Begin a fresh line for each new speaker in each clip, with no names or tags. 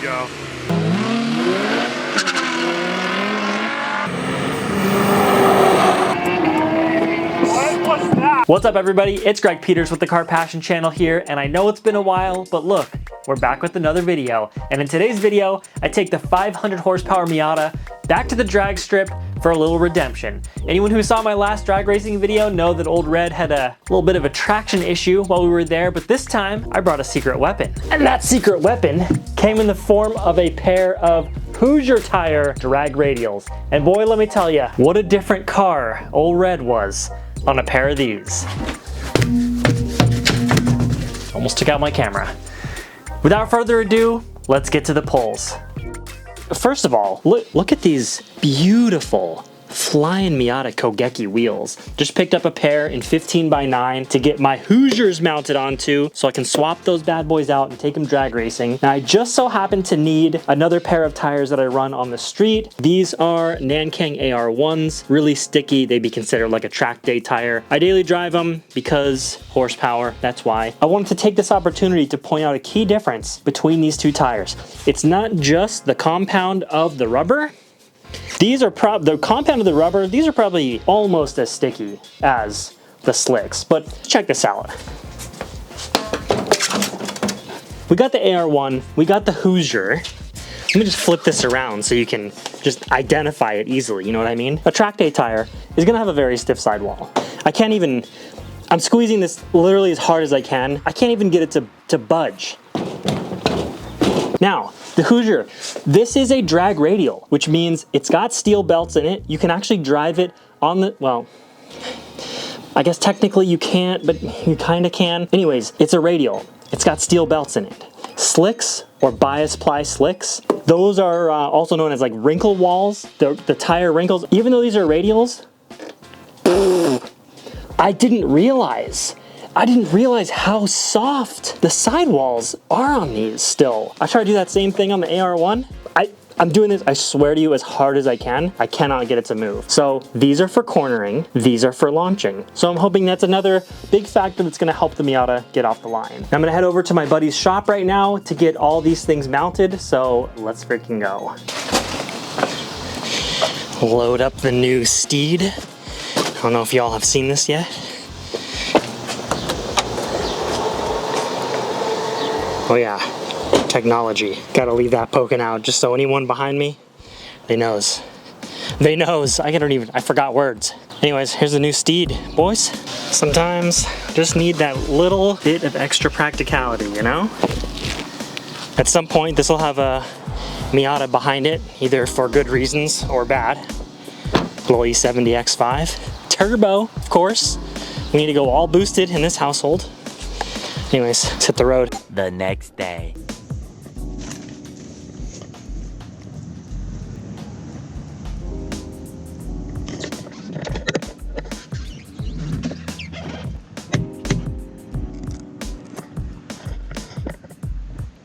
go.
What's up everybody, it's Greg Peters with the Car Passion channel here, and I know it's been a while, but look, we're back with another video. And in today's video, I take the 500 horsepower Miata back to the drag strip for a little redemption. Anyone who saw my last drag racing video know that Old Red had a little bit of a traction issue while we were there, but this time I brought a secret weapon. And that secret weapon came in the form of a pair of Hoosier tire drag radials. And boy, let me tell you, what a different car Old Red was on a pair of these. Almost took out my camera. Without further ado, let's get to the polls. First of all, look at these beautiful flying Miata Kogeki wheels. Just picked up a pair in 15x9 to get my Hoosiers mounted onto so I can swap those bad boys out and take them drag racing. Now I just so happen to need another pair of tires that I run on the street. These are Nankang AR1s, really sticky. They'd be considered like a track day tire. I daily drive them because horsepower, that's why. I wanted to take this opportunity to point out a key difference between these two tires. It's not just the compound of the rubber. These are the compound of the rubber, these are probably almost as sticky as the slicks, but check this out. We got the AR1, we got the Hoosier. Let me just flip this around so you can just identify it easily, you know what I mean? A track day tire is gonna have a very stiff sidewall. I'm squeezing this literally as hard as I can. I can't even get it to budge. Now, the Hoosier, this is a drag radial, which means it's got steel belts in it. You can actually drive it on the, well, I guess technically you can't, but you kind of can. Anyways, it's a radial. It's got steel belts in it. Slicks, or bias ply slicks, those are also known as like wrinkle walls, the tire wrinkles. Even though these are radials, I didn't realize how soft the sidewalls are on these still. I try to do that same thing on the AR1. I'm doing this, I swear to you, as hard as I can. I cannot get it to move. So these are for cornering, these are for launching. So I'm hoping that's another big factor that's gonna help the Miata get off the line. I'm gonna head over to my buddy's shop right now to get all these things mounted, so let's freaking go. Load up the new Steed. I don't know if y'all have seen this yet. Oh yeah, technology. Gotta leave that poking out just so anyone behind me, they knows. I forgot words. Anyways, here's the new Steed, boys. Sometimes just need that little bit of extra practicality, you know? At some point, this will have a Miata behind it, either for good reasons or bad. Little E70 X5. Turbo, of course. We need to go all boosted in this household. Anyways, let's hit the road.
The next day.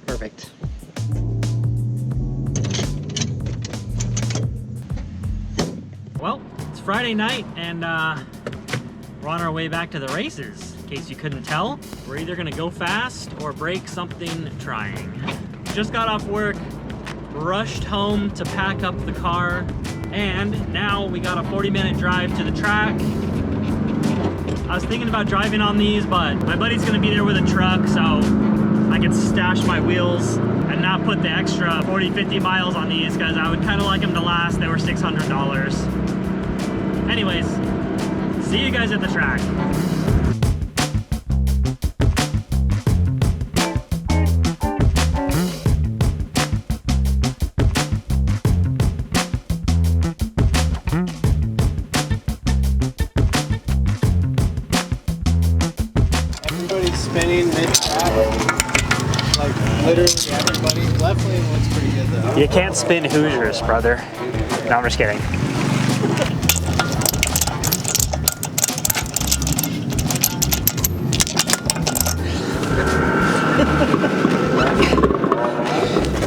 Perfect. Well, it's Friday night and we're on our way back to the races. In case you couldn't tell, we're either gonna go fast or break something trying. Just got off work, rushed home to pack up the car, and now we got a 40-minute drive to the track. I was thinking about driving on these, but my buddy's gonna be there with a truck, so I can stash my wheels and not put the extra 40, 50 miles on these, because I would kind of like them to last. They were $600. Anyways, see you guys at the track.
Spinning mid-track, like literally everybody. Left lane looks pretty good though.
You can't spin Hoosiers, brother. No, I'm just kidding.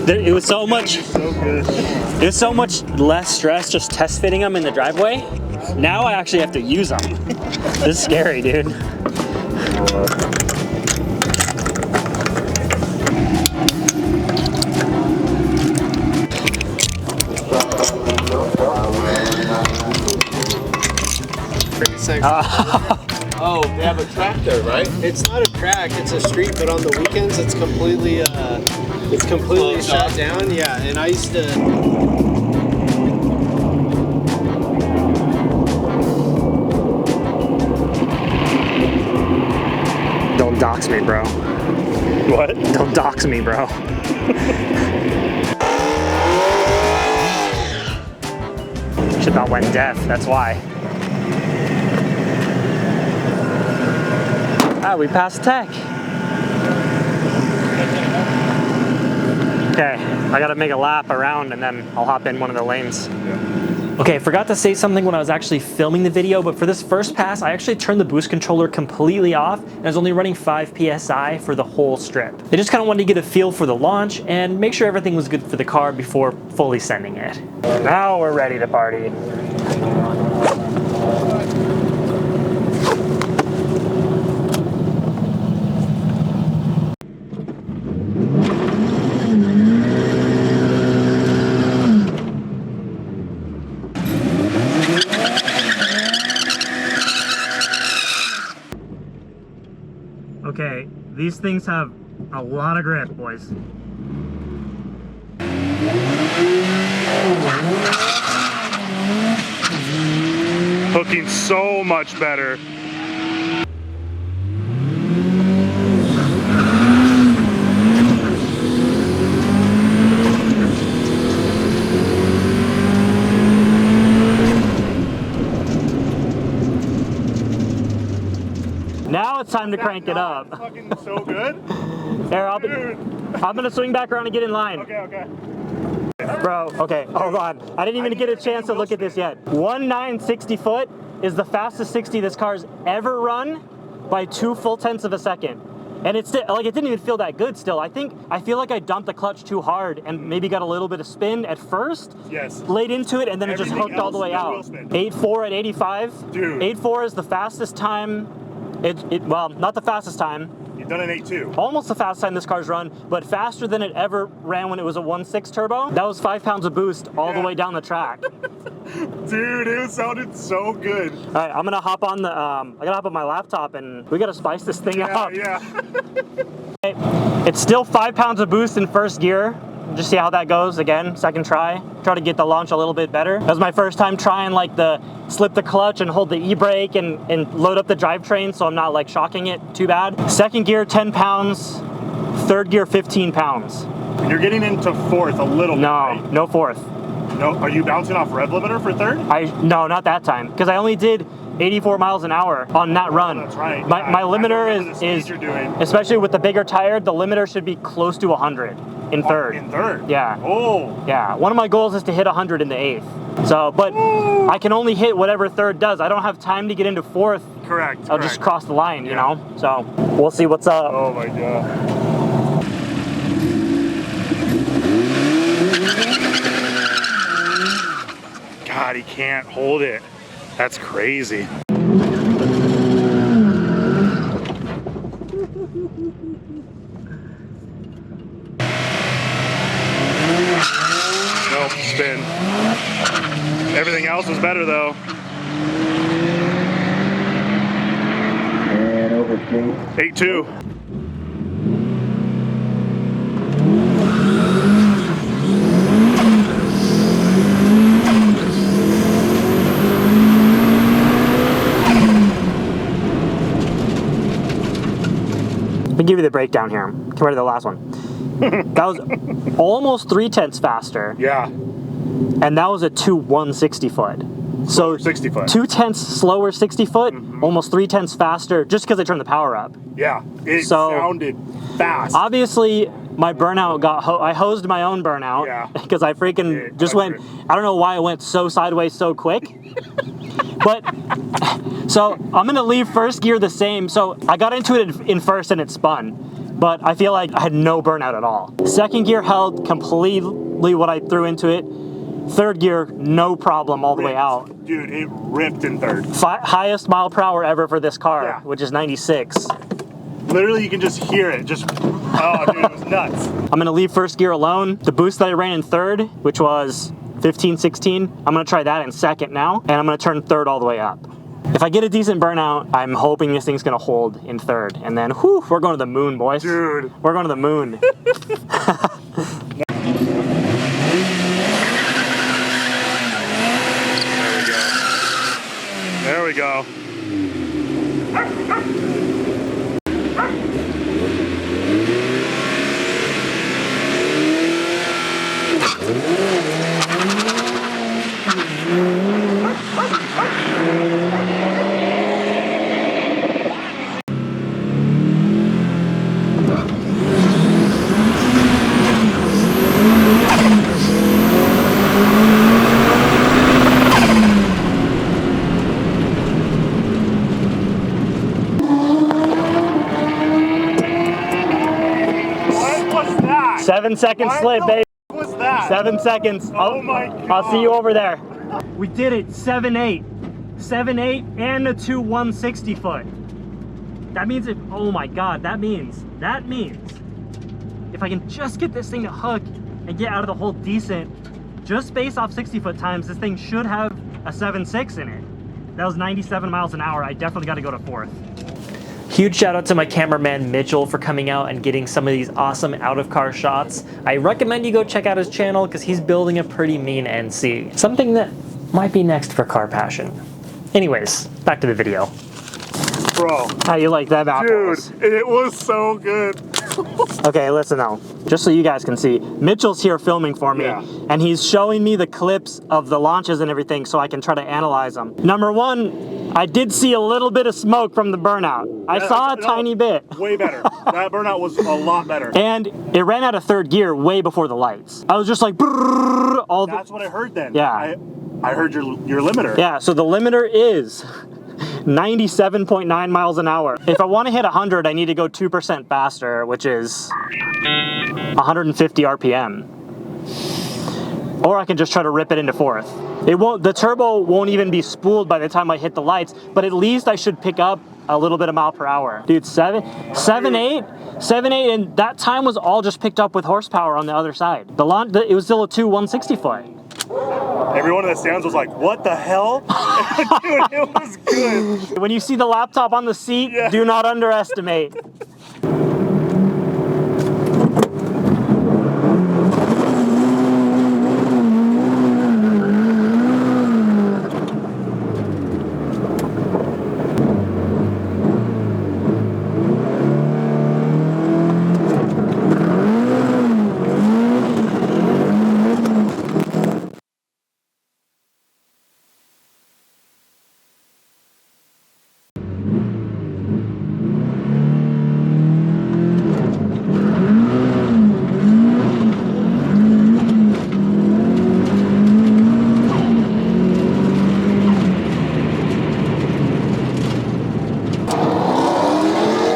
It was so much. It was so much less stress just test fitting them in the driveway. Now I actually have to use them. This is scary, dude.
next to
Oh, they have a track there, right?
It's not a track, it's a street, but on the weekends it's completely shut down. Yeah, and I used to.
Don't dox me, bro.
What?
Don't dox me, bro. Should not went deaf, that's why. Ah, we passed tech. Okay, I gotta make a lap around and then I'll hop in one of the lanes. Okay, I forgot to say something when I was actually filming the video, but for this first pass, I actually turned the boost controller completely off and I was only running 5 PSI for the whole strip. I just kind of wanted to get a feel for the launch and make sure everything was good for the car before fully sending it. Now we're ready to party. Okay, these things have a lot of grip, boys.
Looking so much better.
Now it's time to crank it up.
Fucking so good.
There, I'm gonna swing back around and get in line.
Okay.
Bro, okay, hold on. I didn't even get a chance to look at this yet. 1.960 foot is the fastest 60 this car's ever run by 2 full tenths of a second. And it's like, it didn't even feel that good still. I feel like I dumped the clutch too hard and maybe got a little bit of spin at first.
Yes.
Laid into it and then
Everything
it just hooked all the way out. 8.4 at 85.
Dude.
8.4 is the fastest time. Well, not the fastest time.
You've done an 8.2.
Almost the fastest time this car's run, but faster than it ever ran when it was a 1.6 turbo. That was 5 pounds of boost all the way down the track.
Dude, it sounded so good.
All right, I'm gonna hop on the, I gotta hop on my laptop and we gotta spice this thing up.
Yeah.
It's still 5 pounds of boost in first gear. Just see how that goes again, second try. Try to get the launch a little bit better. That was my first time trying like slip the clutch and hold the e-brake and load up the drivetrain so I'm not like shocking it too bad. Second gear, 10 pounds. Third gear, 15 pounds.
You're getting into fourth a little bit, right?
No fourth.
No, are you bouncing off rev limiter for third?
No, not that time, because I only did 84 miles an hour on that run.
That's right.
My limiter is
you're doing.
Especially with the bigger tire, the limiter should be close to 100 in third.
In third?
Yeah.
Oh.
Yeah. One of my goals is to hit 100 in the 8th. So, but I can only hit whatever third does. I don't have time to get into fourth.
Correct.
I'll just cross the line, you know? So, we'll see what's up.
Oh my God. God, he can't hold it. That's crazy. Nope, spin. Everything else was better though.
And over
8.2.
Let me give you the breakdown here compared to the last one. That was almost 3/10 faster.
Yeah.
And that was a 160 foot. So
60 foot.
2/10 slower 60 foot, almost 3/10 faster, just because I turned the power up.
Yeah. It
So,
sounded fast.
Obviously, my burnout I hosed my own burnout.
Yeah.
Because I freaking just went, I don't know why it went so sideways so quick. But, so I'm gonna leave first gear the same. So I got into it in first and it spun. But I feel like I had no burnout at all. Second gear held completely what I threw into it. Third gear, no problem all the way out.
Dude, it ripped in third.
Highest mile per hour ever for this car,
Yeah.
which is 96.
Literally, you can just hear it. Oh, dude, it was nuts.
I'm gonna leave first gear alone. The boost that I ran in third, which was 15, 16, I'm gonna try that in second now, and I'm gonna turn third all the way up. If I get a decent burnout, I'm hoping this thing's gonna hold in third. And then, whew, we're going to the moon, boys.
Dude.
We're going to the moon.
There we go. What was that?
7 second slip, baby.
What was that?
7 seconds.
Oh my God.
I'll see you over there. We did it, 7.8. 7.8 and a 2 160 foot. That means if, oh my God, that means if I can just get this thing to hook and get out of the hole decent, just based off 60 foot times, this thing should have a 7.6 in it. That was 97 miles an hour. I definitely got to go to fourth. Huge shout out to my cameraman Mitchel for coming out and getting some of these awesome out of car shots. I recommend you go check out his channel because he's building a pretty mean NC. Something that might be next for Car Passion. Anyways, back to the video.
Bro.
How you like that apples?
Dude, it was so good.
Okay, listen now, just so you guys can see, Mitchel's here filming for me,
Yeah.
and he's showing me the clips of the launches and everything so I can try to analyze them. Number one, I did see a little bit of smoke from the burnout. I saw a tiny bit.
Way better. That burnout was a lot better.
And it ran out of third gear way before the lights. I was just like, brrrr, all the,
That's what I heard then.
Yeah.
I heard your limiter.
yeah, so the limiter is 97.9 miles an hour. If I want to hit 100, I need to go 2% faster, which is 150 RPM. Or I can just try to rip it into fourth. It won't, the turbo won't even be spooled by the time I hit the lights, but at least I should pick up a little bit of mile per hour. Dude, 7.8, and that time was all just picked up with horsepower on the other side. It was still a 2 160 foot.
Everyone in the stands was like, what the hell? Dude, it was good.
When you see the laptop on the seat,
Yeah.
do not underestimate.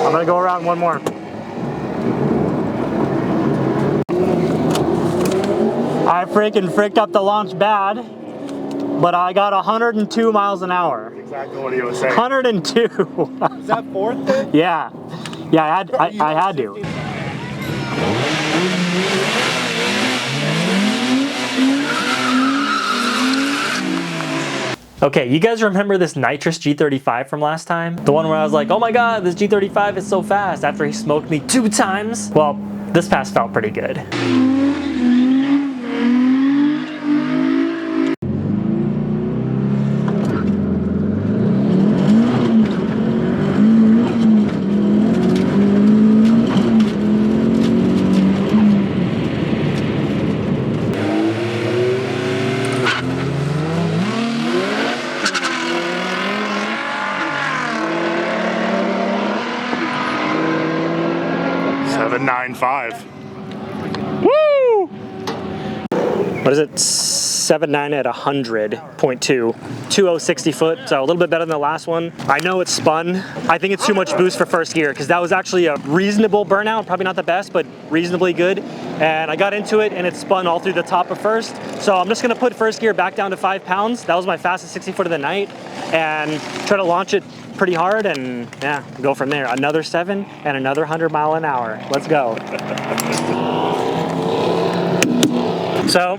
I'm gonna go around one more. I freaking fricked up the launch bad, but I got 102 miles an hour.
Exactly what he was saying.
102.
Is that fourth then?
Yeah. Yeah, I had to. Okay, you guys remember this Nitrous G35 from last time? The one where I was like, oh my God, this G35 is so fast after he smoked me 2 times? Well, this pass felt pretty good.
$7.95. Woo!
What is it? 7.9 at 100.2. 2.060 foot, so a little bit better than the last one. I know it's spun. I think it's too much boost for first gear because that was actually a reasonable burnout. Probably not the best, but reasonably good. And I got into it and it spun all through the top of first. So I'm just gonna put first gear back down to 5 pounds. That was my fastest 60 foot of the night. And try to launch it pretty hard and yeah, go from there. Another 7 and another 100 mile an hour. Let's go. So,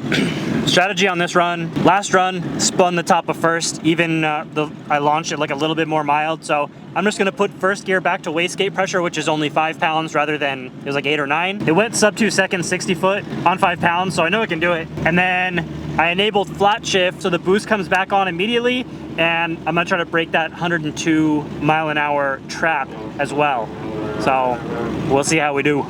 strategy on this run, last run, spun the top of first, even I launched it like a little bit more mild, so I'm just gonna put first gear back to wastegate pressure, which is only 5 pounds rather than, it was like 8 or 9. It went sub 2 seconds, 60 foot on 5 pounds, so I know it can do it. And then I enabled flat shift, so the boost comes back on immediately, and I'm gonna try to break that 102 mile an hour trap as well. So, we'll see how we do.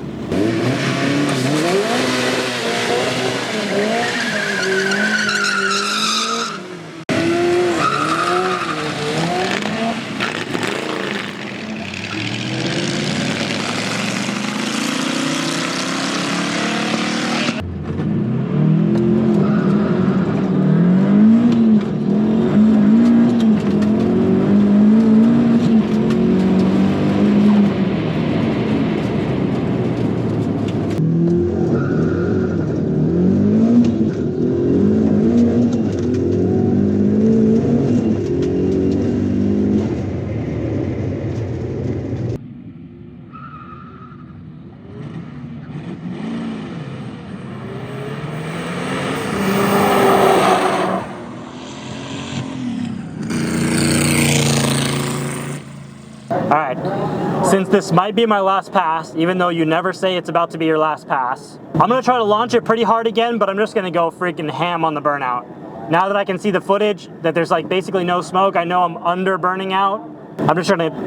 Alright, since this might be my last pass, even though you never say it's about to be your last pass, I'm going to try to launch it pretty hard again, but I'm just going to go freaking ham on the burnout. Now that I can see the footage, that there's like basically no smoke, I know I'm under burning out. I'm just trying to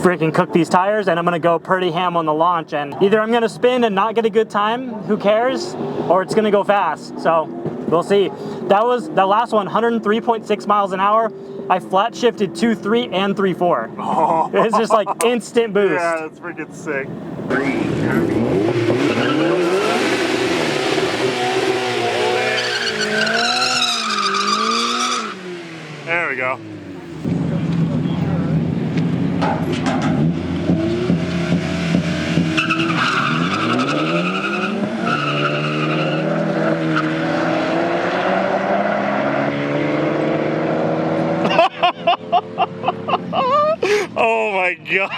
freaking cook these tires, and I'm going to go pretty ham on the launch, and either I'm going to spin and not get a good time, who cares, or it's going to go fast, so we'll see. That was the last one, 103.6 miles an hour. I flat shifted 2.3 and 3.4.
Oh.
It's just like instant boost.
Yeah, that's freaking sick. There we go. Oh my god.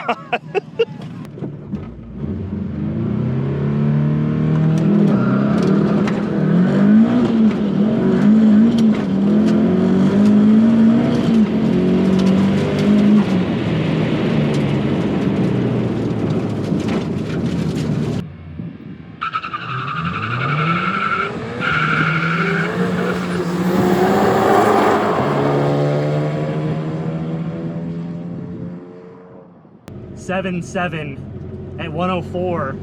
.77 at 104,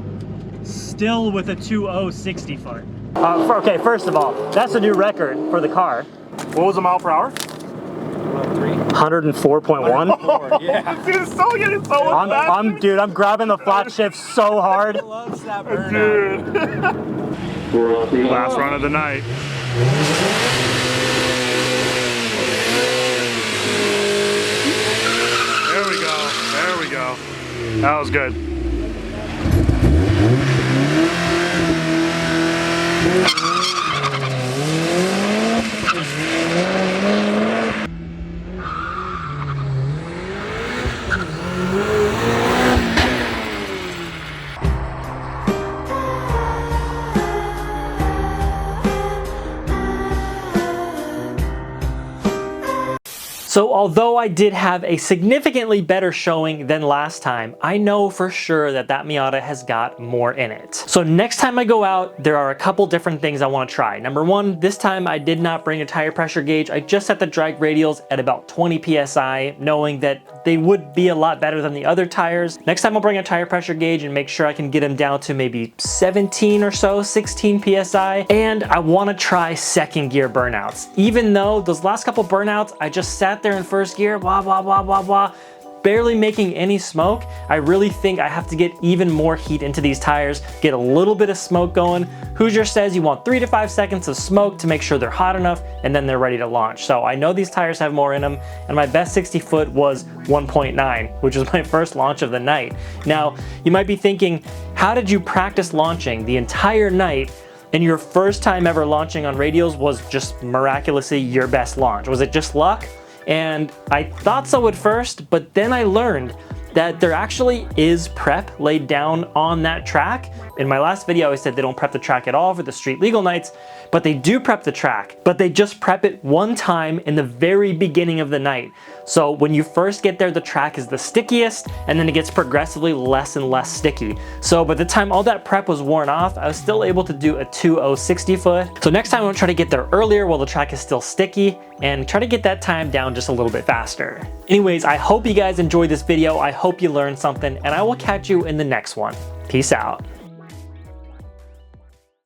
still with a 2.0 60 foot. Okay, first of all, that's a new record for the car. What was the mile per hour?
104.1.
Yeah.
Dude, it's so good. It's so fast.
Dude, I'm grabbing the flat shift so hard.
Loves that burnout.
Dude. Last run of the night. There we go. There we go. That was good.
So although I did have a significantly better showing than last time, I know for sure that that Miata has got more in it. So next time I go out, there are a couple different things I want to try. Number one, this time I did not bring a tire pressure gauge. I just set the drag radials at about 20 PSI, knowing that they would be a lot better than the other tires. Next time I'll bring a tire pressure gauge and make sure I can get them down to maybe 17 or so, 16 PSI. And I want to try second gear burnouts. Even though those last couple burnouts, I just sat there in first gear, blah, blah, blah, blah, blah, barely making any smoke. I really think I have to get even more heat into these tires, get a little bit of smoke going. Hoosier says you want 3 to 5 seconds of smoke to make sure they're hot enough, and then they're ready to launch. So I know these tires have more in them, and my best 60 foot was 1.9, which was my first launch of the night. Now, you might be thinking, how did you practice launching the entire night and your first time ever launching on radials was just miraculously your best launch? Was it just luck? And I thought so at first, but then I learned that there actually is prep laid down on that track. In my last video, I said they don't prep the track at all for the street legal nights, but they do prep the track, but they just prep it one time in the very beginning of the night. So when you first get there, the track is the stickiest, and then it gets progressively less and less sticky. So by the time all that prep was worn off, I was still able to do a 2.0 60 foot. So next time I'm gonna try to get there earlier while the track is still sticky and try to get that time down just a little bit faster. Anyways, I hope you guys enjoyed this video. I hope you learned something, and I will catch you in the next one. Peace out.